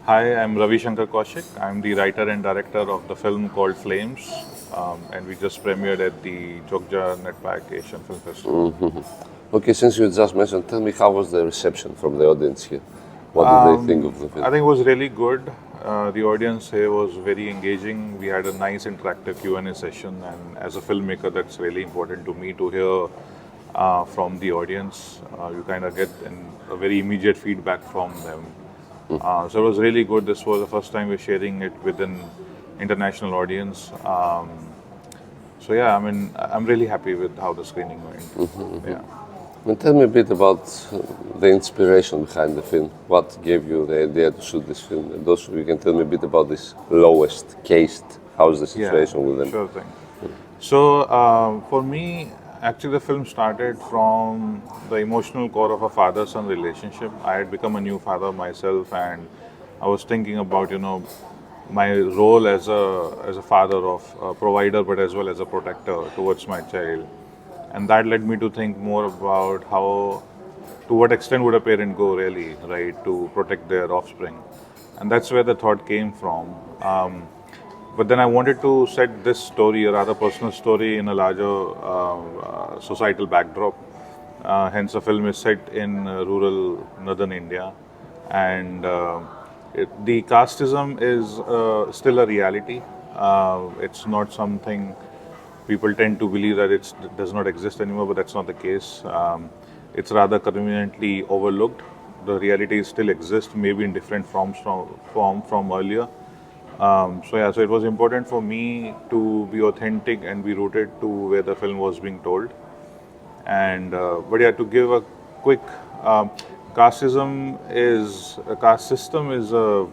Hi, I'm Ravi Shankar Kaushik. I'm the writer and director of the film called Flames, and we just premiered at the Jogja Netpack Asian Film Festival. Okay, since you just mentioned, tell me how was the reception from the audience here? What did they think of the I film? think it was really good. The audience here was very engaging. We had a nice interactive Q&A session, and as a filmmaker, that's really important to me to hear from the audience. You kind of get a very immediate feedback from them. So it was really good. This was the first time we're sharing it with an international audience. So yeah, I mean, I'm really happy with how the screening went. Yeah. And tell me a bit about the inspiration behind the film. What gave you the idea to shoot this film? And also, you can tell me a bit about this lowest caste. How's the Yeah, situation with them? sure thing. So for me, actually, the film started from the emotional core of a father-son relationship. I had become a new father myself, and I was thinking about my role as a father of a provider, but as well as a protector towards my child, and that led me to think more about how, to what extent would a parent go really, right, to protect their offspring, and that's where the thought came from. But then I wanted to set this story, a rather personal story, in a larger societal backdrop. Hence, the film is set in rural northern India, and the casteism is still a reality. It's not something people tend to believe that it does not exist anymore, but that's not the case. It's rather conveniently overlooked. The reality still exists, maybe in different form from earlier. So it was important for me to be authentic and be rooted to where the film was being told. And but yeah, to give a quick casteism is a caste system is a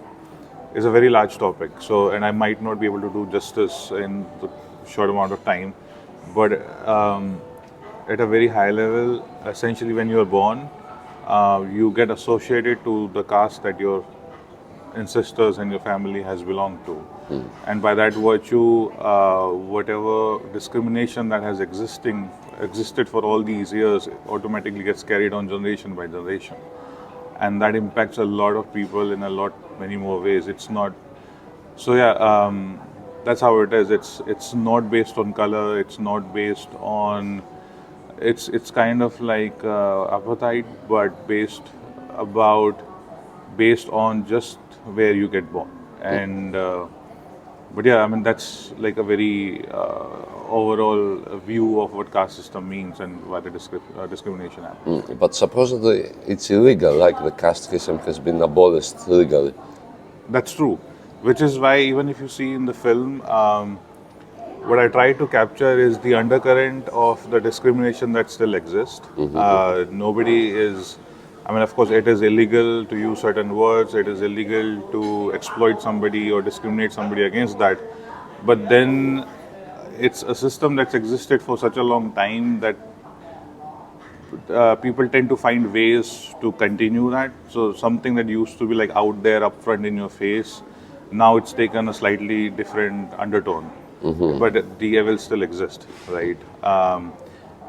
very large topic. So, and I might not be able to do justice in the short amount of time, but at a very high level, essentially, when you are born, you get associated to the caste that your ancestors and your family has belonged to, and by that virtue, whatever discrimination that has existed for all these years automatically gets carried on generation by generation, and that impacts a lot of people in a lot many more ways. It's not so yeah. That's how it is. It's not based on color. It's not based on. It's kind of like apartheid, but based on just where you get born. And but yeah, I mean that's like a very overall view of what caste system means and why the discrimination happens. But supposedly it's illegal, like the caste system has been abolished legally. That's true, which is why even if you see in the film, what I try to capture is the undercurrent of the discrimination that still exists. Nobody is, I mean, of course, it is illegal to use certain words, it is illegal to exploit somebody or discriminate somebody against that. But then it's a system that's existed for such a long time that people tend to find ways to continue that. So something that used to be like out there, up front in your face, now it's taken a slightly different undertone. But the evil still exists, right?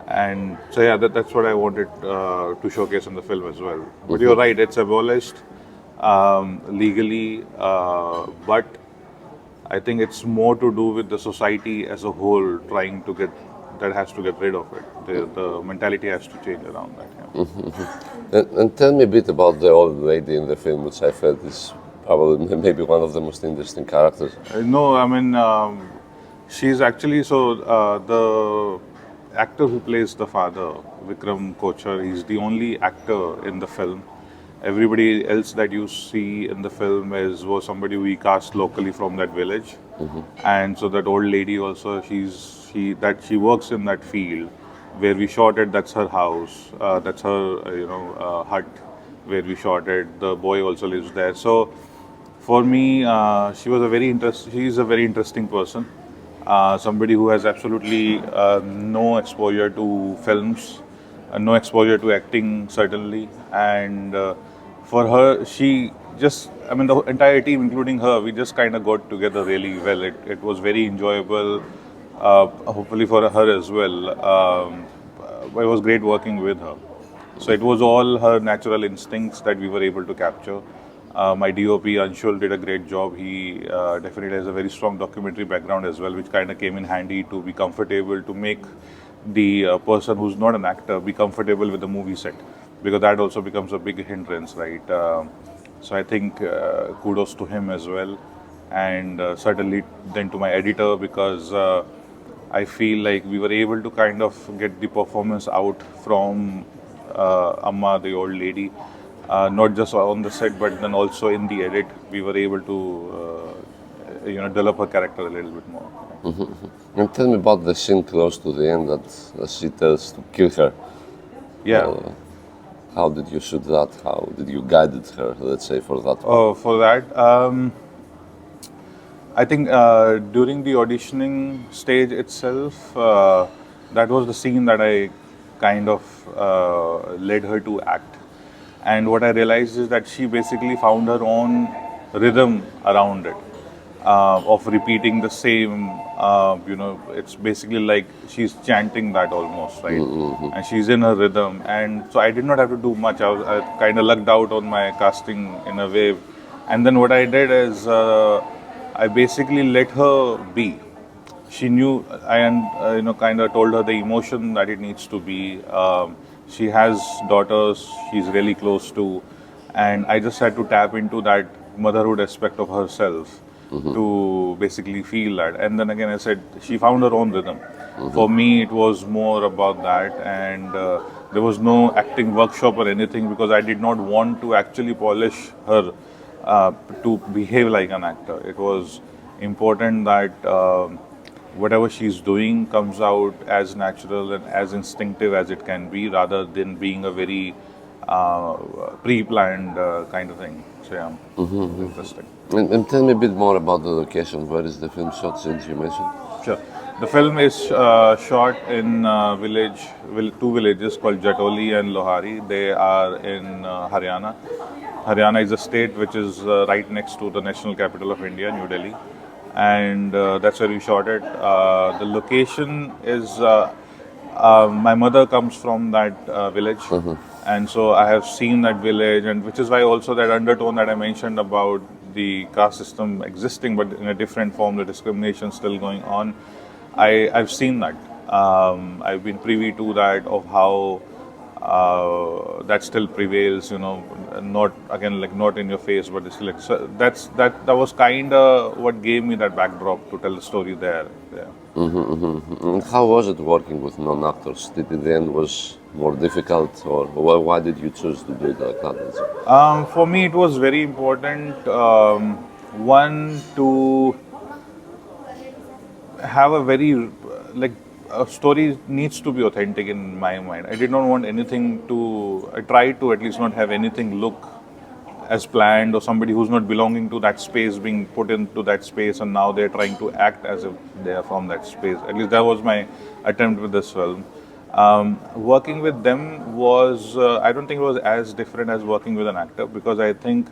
And so yeah, that's what I wanted to showcase in the film as well. But you're right, it's abolished legally, but I think it's more to do with the society as a whole trying to get that has to get rid of it. The mentality has to change around that. Yeah. And tell me a bit about the old lady in the film, which I felt is probably maybe one of the most interesting characters. No, I mean, she's actually the actor who plays the father, Vikram Kochar. He's the only actor in the film. Everybody else that you see in the film was somebody we cast locally from that village, and so that old lady also she works in that field where we shot it. That's her house. That's her hut where we shot it. The boy also lives there. So for me, she's a very interesting person. Somebody who has absolutely no exposure to films, no exposure to acting, certainly. And for her, I mean, the entire team, including her, we just kind of got together really well. It was very enjoyable, hopefully for her as well. It was great working with her. So it was all her natural instincts that we were able to capture. My DOP Anshul did a great job. He definitely has a very strong documentary background as well, which kind of came in handy to be comfortable to make the person who's not an actor be comfortable with the movie set, because that also becomes a big hindrance, right? So I think kudos to him as well, and certainly then to my editor, because I feel like we were able to kind of get the performance out from Amma, the old lady, not just on the set, but then also in the edit, we were able to, develop her character a little bit more. And tell me about the scene close to the end that she tells to kill her. Yeah. How did you shoot that? How did you guide her, let's say, for that? For that, I think during the auditioning stage itself, that was the scene that I kind of led her to act. And what I realized is that she basically found her own rhythm around it, of repeating the same, it's basically like she's chanting that almost, right? And she's in her rhythm. And so I did not have to do much. I kind of lucked out on my casting in a way. And then what I did is I basically let her be. She knew, kind of told her the emotion that it needs to be. She has daughters she's really close to, and I just had to tap into that motherhood aspect of herself to basically feel that. And then again, I said she found her own rhythm. For me, it was more about that, and there was no acting workshop or anything, because I did not want to actually polish her to behave like an actor. It was important that whatever she's doing comes out as natural and as instinctive as it can be, rather than being a very pre-planned kind of thing. So yeah, interesting. And tell me a bit more about the location. Where is the film shot, since you mentioned? Sure. The film is shot in two villages called Jatoli and Lohari. They are in Haryana. Haryana is a state which is right next to the national capital of India, New Delhi, and that's where we shot it. The location is my mother comes from that village, and so I have seen that village, and which is why also that undertone that I mentioned about the caste system existing, but in a different form, the discrimination still going on. I've seen that. I've been privy to that, of how that still prevails. Not again, like, not in your face, but it's like, so that was kind of what gave me that backdrop to tell the story there. Yeah. And how was it working with non-actors? Did it the end was more difficult, or why did you choose to do it like that? For me, it was very important. One, to have a very, like, a story needs to be authentic in my mind. I did not want anything to. I tried to at least not have anything look as planned, or somebody who's not belonging to that space being put into that space, and now they're trying to act as if they are from that space. At least that was my attempt with this film. Working with them was, I don't think it was as different as working with an actor, because I think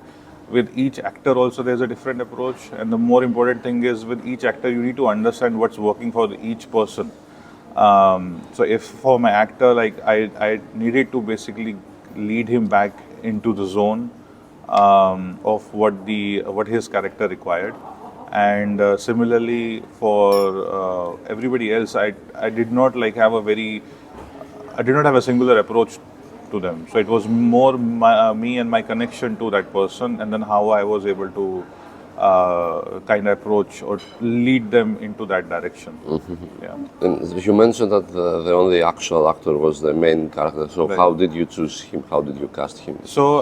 with each actor also there's a different approach, and the more important thing is, with each actor you need to understand what's working for each person. So if for my actor, like, I needed to basically lead him back into the zone of what his character required, and similarly for everybody else, I did not have a singular approach to them. So it was more me and my connection to that person, and then how I was able to kind of approach or lead them into that direction. Yeah. And you mentioned that the only actual actor was the main character. So Right. how did you choose him? How did you cast him? So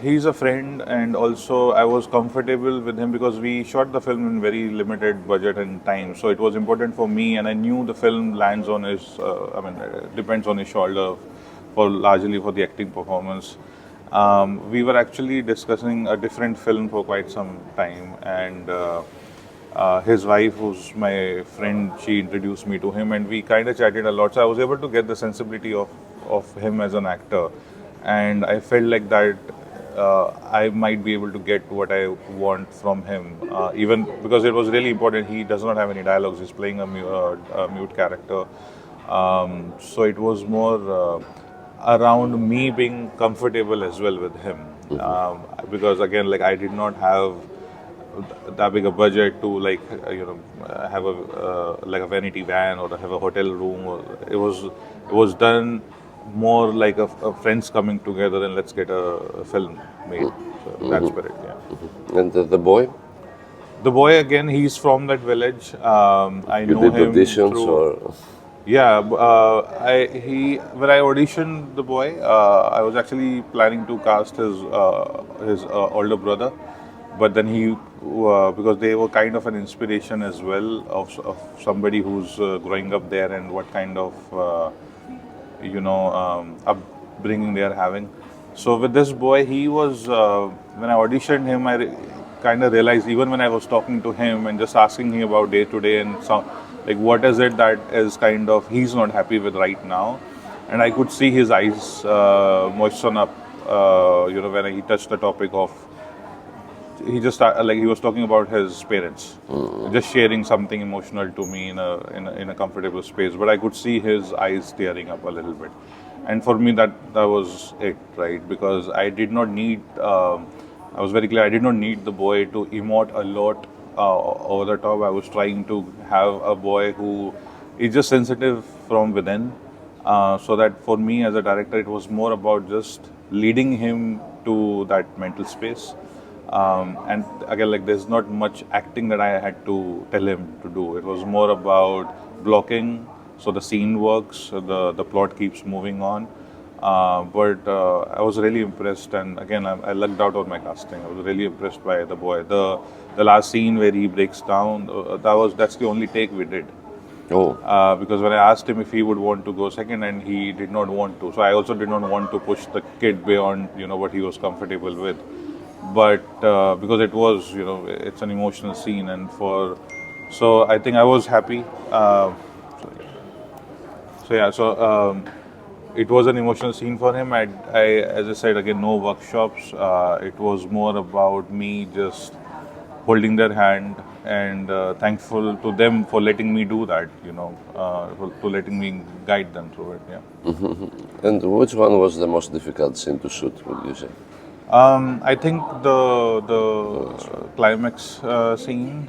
he's a friend, and also I was comfortable with him because we shot the film in very limited budget and time. So it was important for me, and I knew the film lands on his. Depends on his shoulder, largely for the acting performance. We were actually discussing a different film for quite some time, and his wife, who's my friend, she introduced me to him, and we kind of chatted a lot. So I was able to get the sensibility of him as an actor, and I felt like that I might be able to get what I want from him, even because it was really important. He does not have any dialogues; he's playing a mute character. So it was more around me being comfortable as well with him. because again, like I did not have that big a budget to like have a like a vanity van or have a hotel room. Or it was done more like a friends coming together and let's get a film made. So that spirit, yeah. And the boy, The boy again, he's from that village. I you know did him auditions through. or? Yeah, when I auditioned the boy, I was actually planning to cast his older brother, but then he because they were kind of an inspiration as well of somebody who's growing up there and what kind of upbringing they are having. So with this boy, he was when I auditioned him, I kind of realized even when I was talking to him and just asking him about day to day and so like what is it that is kind of he's not happy with right now, and I could see his eyes moisten up. When he touched the topic of he just like he was talking about his parents, just sharing something emotional to me in a comfortable space. But I could see his eyes tearing up a little bit, and for me that was it, right? Because I did not need. I was very clear. I did not need the boy to emote a lot over the top. I was trying to have a boy who is just sensitive from within. So that for me as a director, it was more about just leading him to that mental space. And again, like there's not much acting that I had to tell him to do. It was more about blocking, so the scene works, so the plot keeps moving on. But I was really impressed, and again, I lucked out on my casting. I was really impressed by the boy. The last scene where he breaks down, that's the only take we did. Oh, Because when I asked him if he would want to go second, and he did not want to, so I also did not want to push the kid beyond what he was comfortable with. But because it was it's an emotional scene, and so I think I was happy. So yeah, it was an emotional scene for him. As I said again, no workshops. It was more about me just holding their hand and thankful to them for letting me do that. To letting me guide them through it. Yeah. and which one was the most difficult scene to shoot, would you say? I think the climax scene.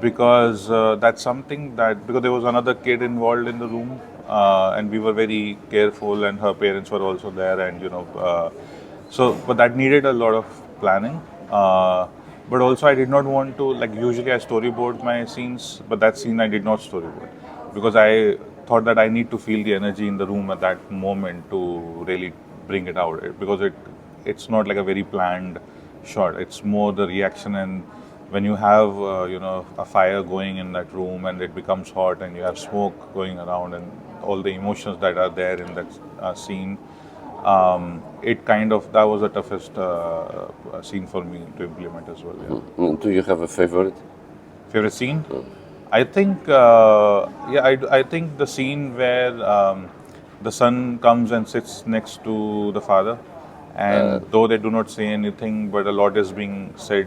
Because that's something that because there was another kid involved in the room, and we were very careful, and her parents were also there, and but that needed a lot of planning. But also I did not want to like usually I storyboard my scenes, but that scene I did not storyboard because I thought that I need to feel the energy in the room at that moment to really bring it out because it's not like a very planned shot. It's more the reaction, and when you have a fire going in that room and it becomes hot and you have smoke going around and all the emotions that are there in that scene, it kind of that was the toughest scene for me to implement as well. Yeah. Do you have a favorite? Favorite scene? I think, I think the scene where the son comes and sits next to the father, and though they do not say anything, but a lot is being said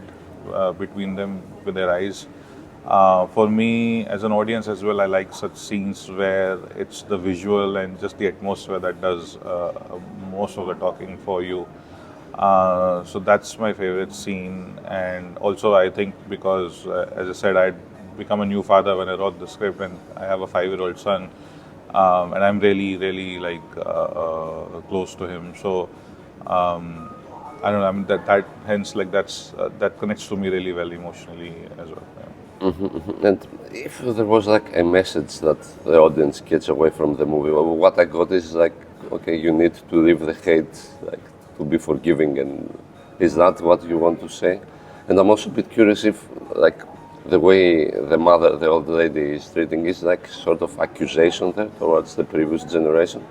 between them with their eyes. For me, as an audience as well, I like such scenes where it's the visual and just the atmosphere that does most of the talking for you. So that's my favorite scene, and also I think because, as I said, I'd become a new father when I wrote the script, and I have a 5-year-old son, and I'm really, really like close to him. So I don't know. I mean that hence like that connects to me really well emotionally as well. Yeah. And if there was like a message that the audience gets away from the movie, well, what I got is like, okay, you need to leave the hate, like to be forgiving, and is that what you want to say? And I'm also a bit curious if, like, the way the mother, the old lady, is treating is like sort of accusation there towards the previous generation.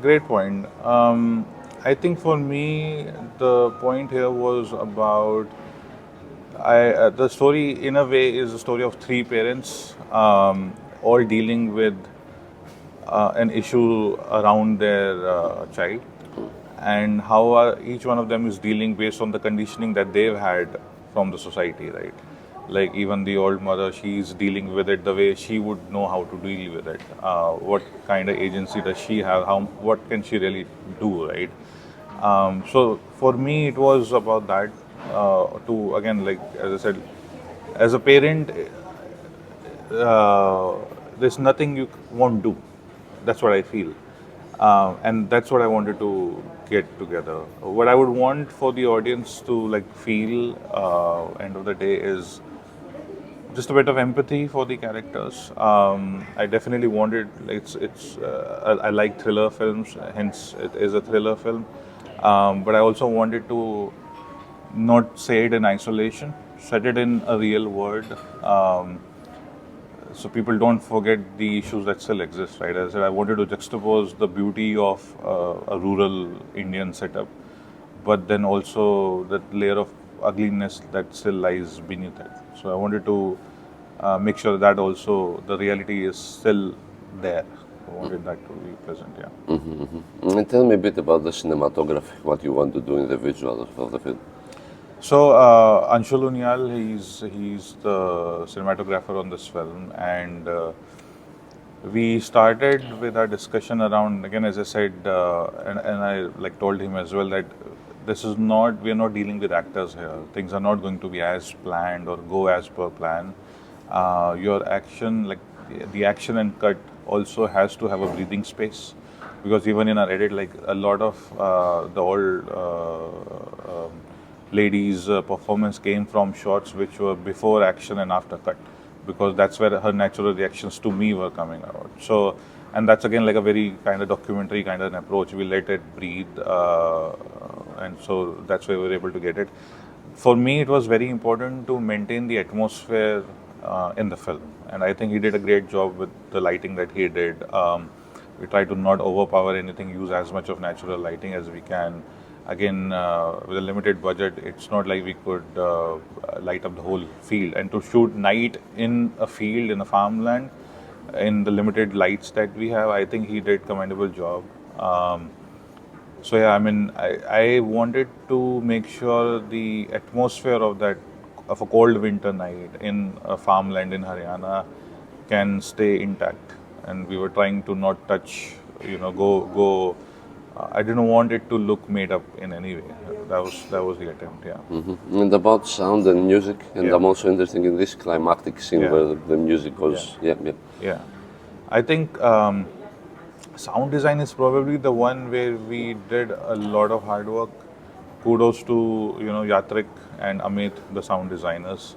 Great point. I think for me, the point here was about the story, in a way, is a story of three parents, all dealing with an issue around their child, and how each one of them is dealing based on the conditioning that they've had from the society, right? Like even the old mother, she's dealing with it the way she would know how to deal with it. What kind of agency does she have? What can she really do, right? So for me, it was about that. To again, like as I said, as a parent, there's nothing you won't do. That's what I feel, and that's what I wanted to get together. What I would want for the audience to like feel, end of the day, is just a bit of empathy for the characters. I definitely wanted I like thriller films, hence it is a thriller film. But I also wanted to not say it in isolation, set it in a real world. So people don't forget the issues that still exist, right? As I said, I wanted to juxtapose the beauty of a rural Indian setup, but then also that layer of ugliness that still lies beneath it. So I wanted to make sure that also the reality is still there. I wanted that to be present, yeah. And tell me a bit about the cinematography, what you want to do in the visual of the film. So Anshul Unyal, he's the cinematographer on this film, and we started with our discussion around, again, as I said, and I like told him as well that this is not, we are not dealing with actors here. Things are not going to be as planned or go as per plan. Your action, like the action and cut, also has to have a breathing space, because even in our edit, like a lot of the old lady's performance came from shots which were before action and after cut, because that's where her natural reactions to me were coming out. So, and that's again like a very kind of documentary kind of an approach. We let it breathe, and so that's why we were able to get it. For me, it was very important to maintain the atmosphere in the film, and I think he did a great job with the lighting that he did. We try to not overpower anything, use as much of natural lighting as we can. Again, with a limited budget, it's not like we could light up the whole field. And to shoot night in a field, in a farmland, in the limited lights that we have, I think he did commendable job. So yeah, I mean, I wanted to make sure the atmosphere of that, of a cold winter night in a farmland in Haryana, can stay intact. And we were trying to not touch, go. I didn't want it to look made up in any way. That was the attempt. Yeah. And about sound and music, and Yeah. I'm also interested in this climactic scene Yeah. where the music goes. Yeah, yeah. Yeah, I think sound design is probably the one where we did a lot of hard work. Kudos to Yatrik and Amit, the sound designers.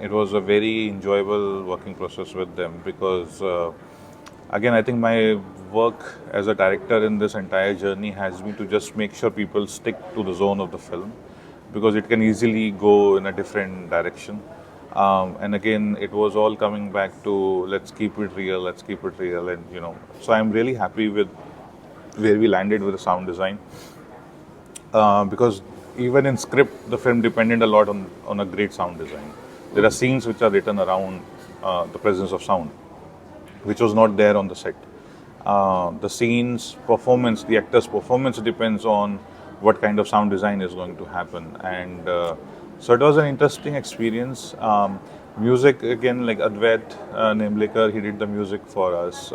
It was a very enjoyable working process with them, because again, I think my work as a director in this entire journey has been to just make sure people stick to the zone of the film, because it can easily go in a different direction. And again, it was all coming back to let's keep it real, and so I'm really happy with where we landed with the sound design, because even in script, the film depended a lot on a great sound design. There are scenes which are written around the presence of sound, which was not there on the set. The scene's performance, the actor's performance depends on what kind of sound design is going to happen. And so it was an interesting experience. Music, again, like Advait Nemlekar, he did the music for us.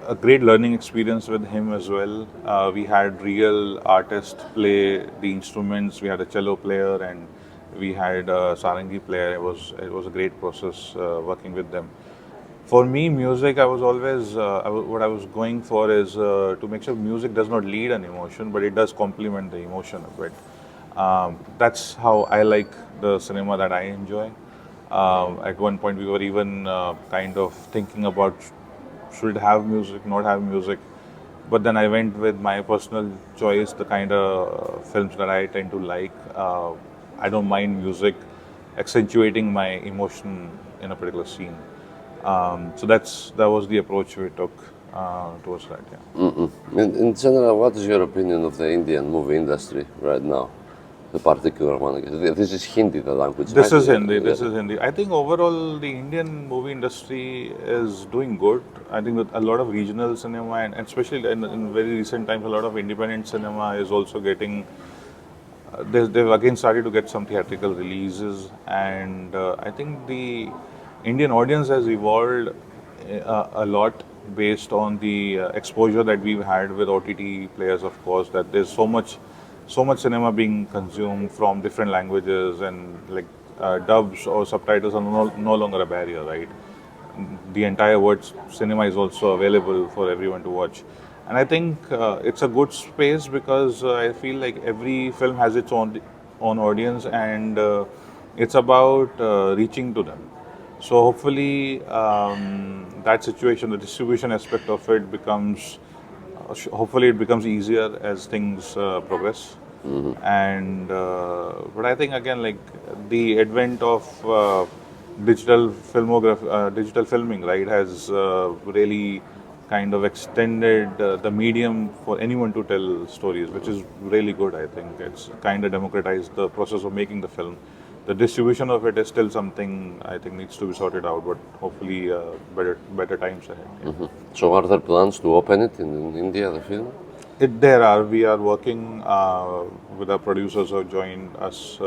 A great learning experience with him as well. We had real artists play the instruments. We had a cello player and we had a sarangi player. It was a great process working with them. For me, music, I was always what I was going for is to make sure music does not lead an emotion, but it does complement the emotion a bit. That's how I like the cinema that I enjoy. At one point, we were even kind of thinking about should it have music, not have music. But then I went with my personal choice, the kind of films that I tend to like. I don't mind music accentuating my emotion in a particular scene. So that was the approach we took towards that. Yeah. In general, what is your opinion of the Indian movie industry right now? The particular one. This is Hindi, the language. This right? is Hindi. This Yeah. is Hindi. I think overall the Indian movie industry is doing good. I think that a lot of regional cinema and especially in very recent times, a lot of independent cinema is also getting they've again started to get some theatrical releases, and I think the Indian audience has evolved a lot based on the exposure that we've had with OTT players. Of course, that there's so much cinema being consumed from different languages, and like dubs or subtitles are no longer a barrier, right? The entire word cinema is also available for everyone to watch. And I think it's a good space because I feel like every film has its own audience, and it's about reaching to them. So hopefully that situation, the distribution aspect of it becomes, hopefully it becomes easier as things progress. And but I think again, like the advent of digital filming, right, has really kind of extended the medium for anyone to tell stories, which is really good. I think it's kind of democratized the process of making the film. The distribution of it is still something I think needs to be sorted out, but hopefully better times ahead. Yeah. So are there plans to open it in India, the film? There are. We are working with our producers who have joined us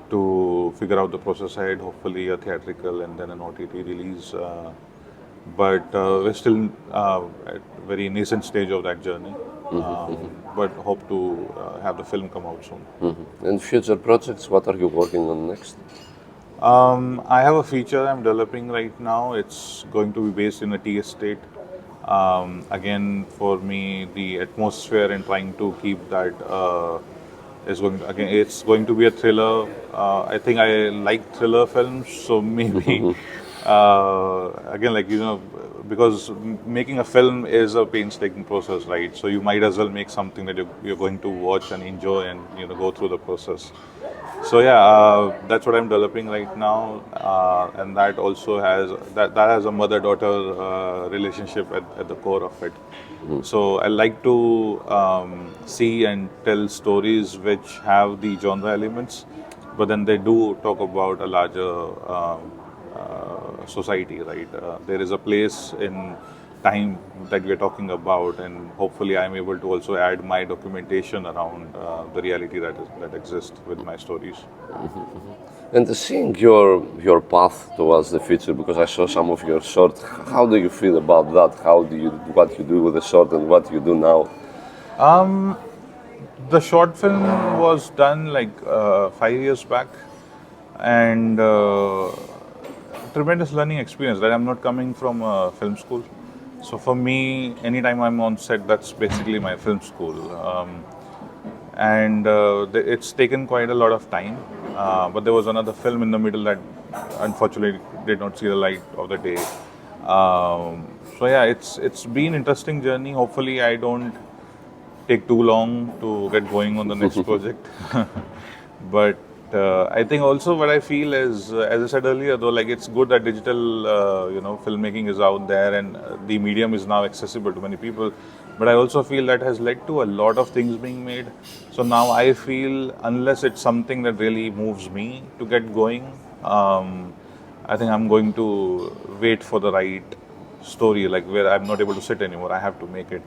to figure out the process ahead. Hopefully, a theatrical and then an OTT release. But we're still at very nascent stage of that journey. But hope to have the film come out soon. And future projects, what are you working on next? I have a feature I'm developing right now. It's going to be based in a tea estate. Again, for me, the atmosphere and trying to keep that is going. Again, it's going to be a thriller. I think I like thriller films, so maybe again, like because making a film is a painstaking process, right? So you might as well make something that you're going to watch and enjoy, and go through the process. So yeah, that's what I'm developing right now, and that also has a mother-daughter relationship at the core of it. So I like to see and tell stories which have the genre elements, but then they do talk about a larger society, right? There is a place in time that we are talking about, and hopefully I'm able to also add my documentation around the reality that exists with my stories. And seeing your path towards the future, because I saw some of your short, how do you feel about that? What you do with the short and what you do now? The short film was done like 5 years back, and tremendous learning experience. That I'm not coming from a film school, so for me, anytime I'm on set, that's basically my film school. And it's taken quite a lot of time. But there was another film in the middle that unfortunately did not see the light of the day. So yeah, it's been interesting journey. Hopefully, I don't take too long to get going on the next project. But I think also what I feel is, as I said earlier, though, like it's good that digital, filmmaking is out there, and the medium is now accessible to many people. But I also feel that has led to a lot of things being made. So now I feel unless it's something that really moves me to get going, I think I'm going to wait for the right story, like where I'm not able to sit anymore. I have to make it.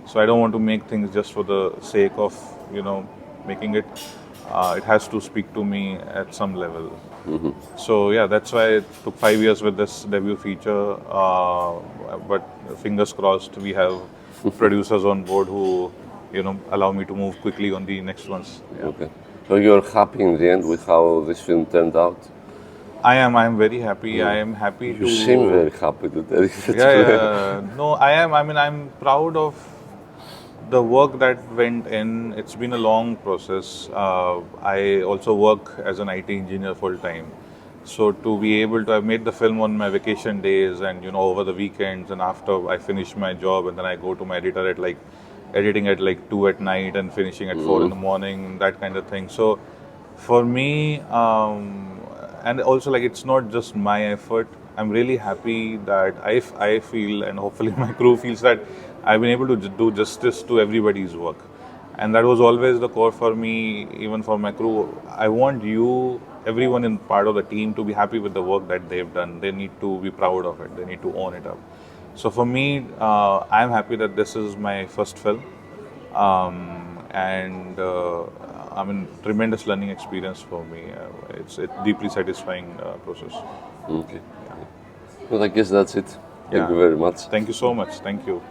So I don't want to make things just for the sake of making it. It has to speak to me at some level. So yeah, that's why it took 5 years with this debut feature. But fingers crossed, we have producers on board who allow me to move quickly on the next ones. Yeah. Okay. So you're happy in the end with how this film turned out? I am. I am very happy. I am happy You to. seem very happy to tell you the Yeah, truth. yeah. No, I am. I mean, I'm proud of the work that went in. It's been a long process. I also work as an IT engineer full time. So to be able to, I've made the film on my vacation days and over the weekends, and after I finish my job, and then I go to my editor at like editing at like 2 at night and finishing at 4 in the morning, that kind of thing. So for me, and also like it's not just my effort. I'm really happy that I feel, and hopefully my crew feels, that I've been able to do justice to everybody's work. And that was always the core for me, even for my crew. I want everyone in part of the team, to be happy with the work that they've done. They need to be proud of it. They need to own it up. So for me, I'm happy that this is my first film, and I mean, tremendous learning experience for me. It's a deeply satisfying process. Okay. Well, I guess that's it. Thank Yeah. you very much. Thank you so much. Thank you.